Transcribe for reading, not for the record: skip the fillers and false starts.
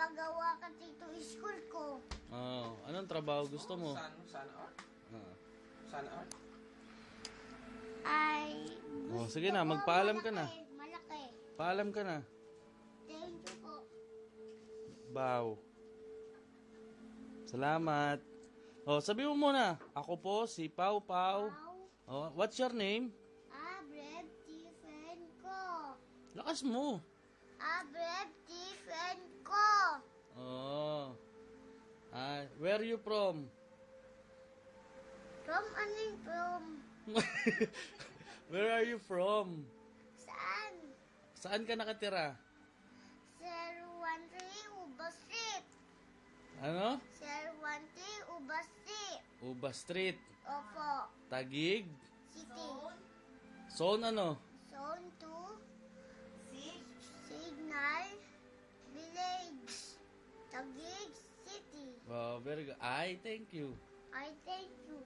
ipagawa ka dito school ko. Oh, anong trabaho gusto mo? Sana art. Ah. Sana art. Ay, Oh, gusto sige na, ko magpaalam ka na. Malaki. Paalam ka na. Thank you po. Bow. Salamat. Oh, sabi mo muna. Ako po si Pau Pau. Wow. Oh, what's your name? Bread Tiffen ko. Lakas mo. Bread Tiffen ko. Oh. Where are you from? From aning from? Where are you from? Saan? Saan ka nakatira? 013 Ubas Street. Ano? 013 Ubas Street. Uba Street. Opo. Tagig. City. Zone ano? Zone 2. Signal. Village. Taguig City. Wow, very good. Ay, thank you. I thank you.